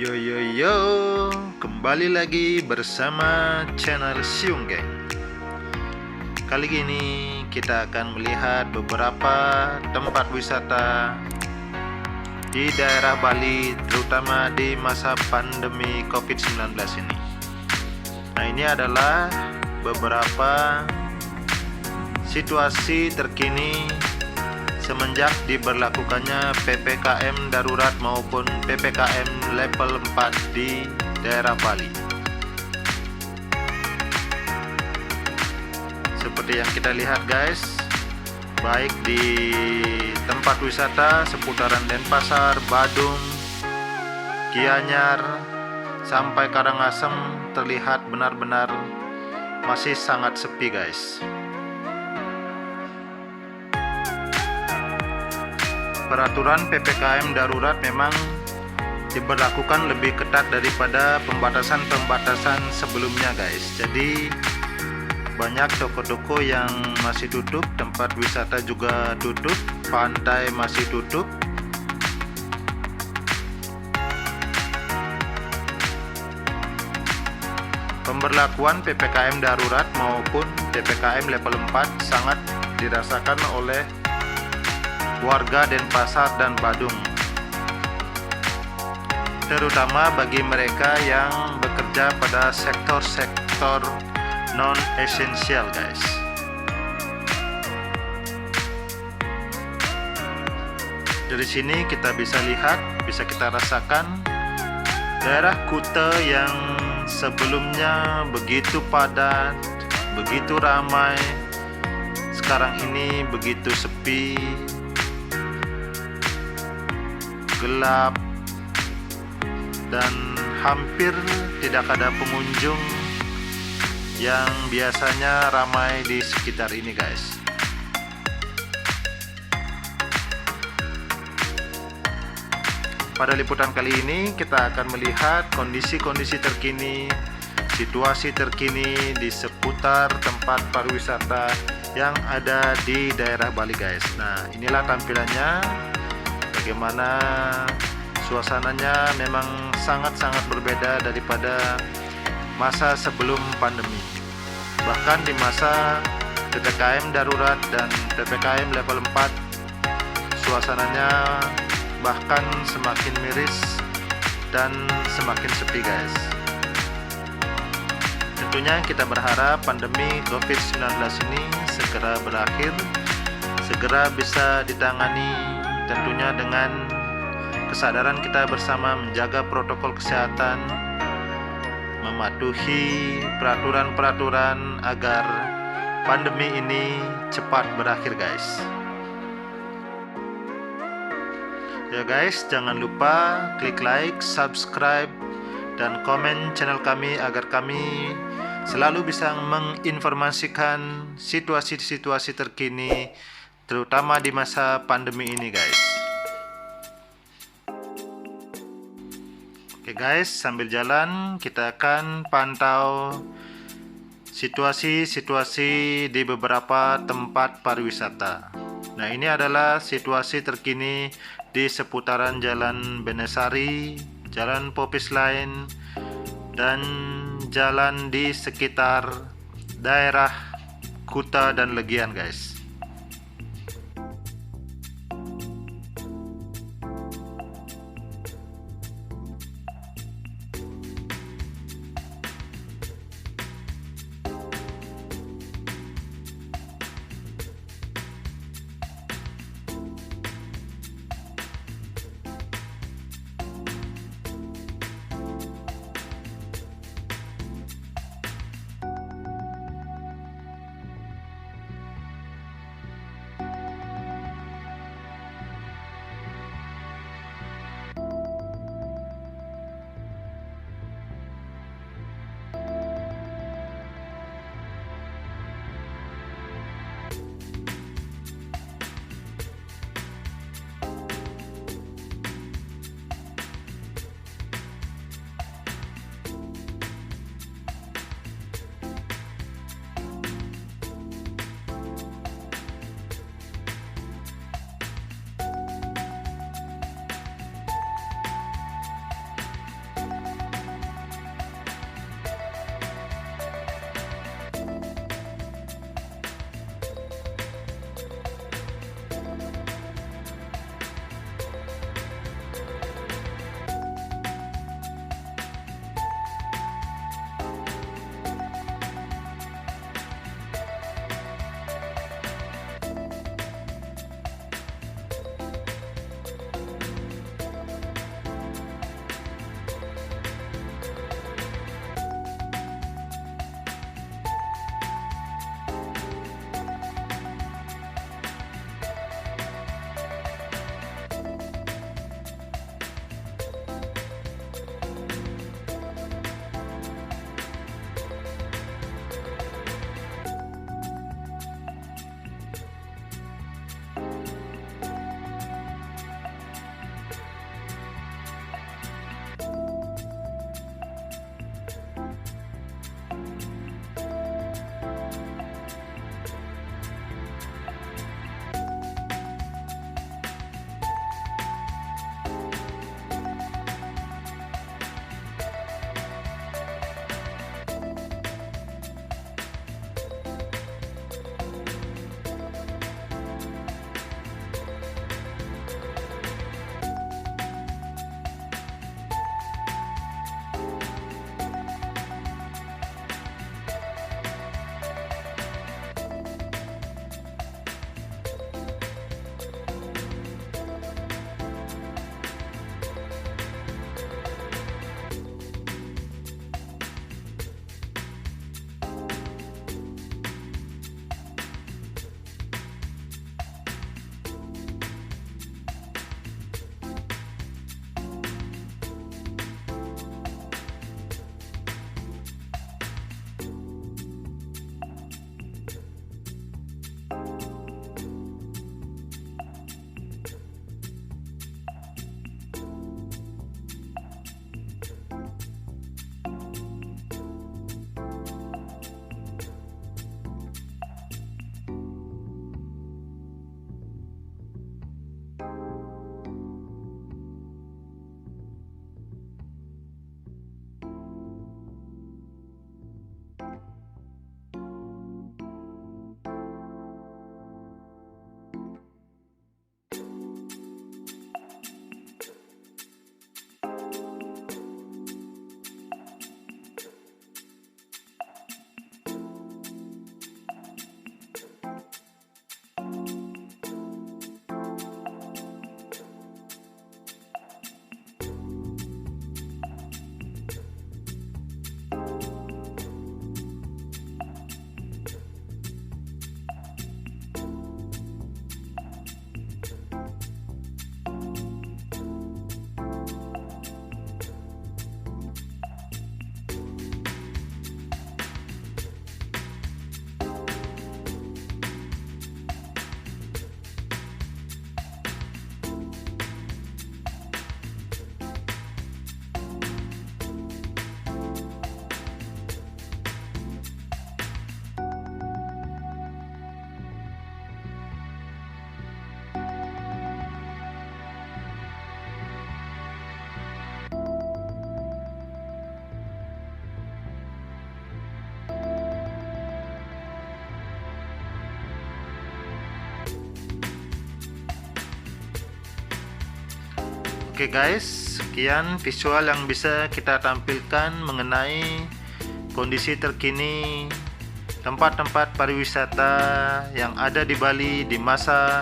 Yo yo yo, kembali lagi bersama channel Siung Gang. Kali ini kita akan melihat beberapa tempat wisata di daerah Bali, terutama di masa pandemi COVID-19 ini. Nah, ini adalah beberapa situasi terkini semenjak diberlakukannya PPKM darurat maupun PPKM level 4 di daerah Bali. Seperti yang kita lihat guys, baik di tempat wisata seputaran Denpasar, Badung, Gianyar, sampai Karangasem terlihat benar-benar masih sangat sepi guys. Peraturan PPKM darurat memang diberlakukan lebih ketat daripada pembatasan-pembatasan sebelumnya guys. Jadi banyak toko-toko yang masih tutup, tempat wisata juga tutup, pantai masih tutup. Pemberlakuan PPKM darurat maupun PPKM level 4 sangat dirasakan oleh warga Denpasar dan Badung, terutama bagi mereka yang bekerja pada sektor-sektor non-esensial guys. Dari sini kita bisa lihat, bisa kita rasakan daerah Kuta yang sebelumnya begitu padat, begitu ramai, sekarang ini begitu sepi, gelap, dan hampir tidak ada pengunjung yang biasanya ramai di sekitar ini guys. Pada liputan kali ini kita akan melihat kondisi-kondisi terkini, situasi terkini di seputar tempat pariwisata yang ada di daerah Bali guys. Nah, inilah tampilannya. Bagaimana suasananya memang sangat-sangat berbeda daripada masa sebelum pandemi. Bahkan di masa PPKM darurat dan PPKM level 4, suasananya bahkan semakin miris dan semakin sepi guys. Tentunya kita berharap pandemi COVID-19 ini segera berakhir, segera bisa ditangani, tentunya dengan kesadaran kita bersama menjaga protokol kesehatan, mematuhi peraturan-peraturan agar pandemi ini cepat berakhir guys. Ya guys, jangan lupa klik like, subscribe, dan komen channel kami agar kami selalu bisa menginformasikan situasi-situasi terkini, terutama di masa pandemi ini guys. Oke guys, sambil jalan kita akan pantau situasi-situasi di beberapa tempat pariwisata. Nah, ini adalah situasi terkini di seputaran Jalan Benesari, Jalan Popis Line, dan jalan di sekitar daerah Kuta dan Legian guys. Oke guys, sekian visual yang bisa kita tampilkan mengenai kondisi terkini tempat-tempat pariwisata yang ada di Bali di masa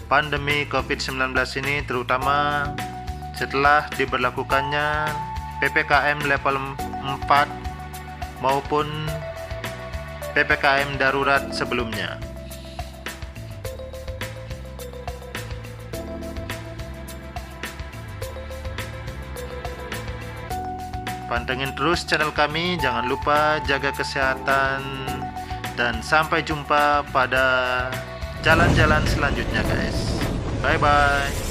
pandemi COVID-19 ini, terutama setelah diberlakukannya PPKM level 4 maupun PPKM darurat sebelumnya. Pantengin terus channel kami, jangan lupa jaga kesehatan, dan sampai jumpa pada jalan-jalan selanjutnya guys. Bye bye.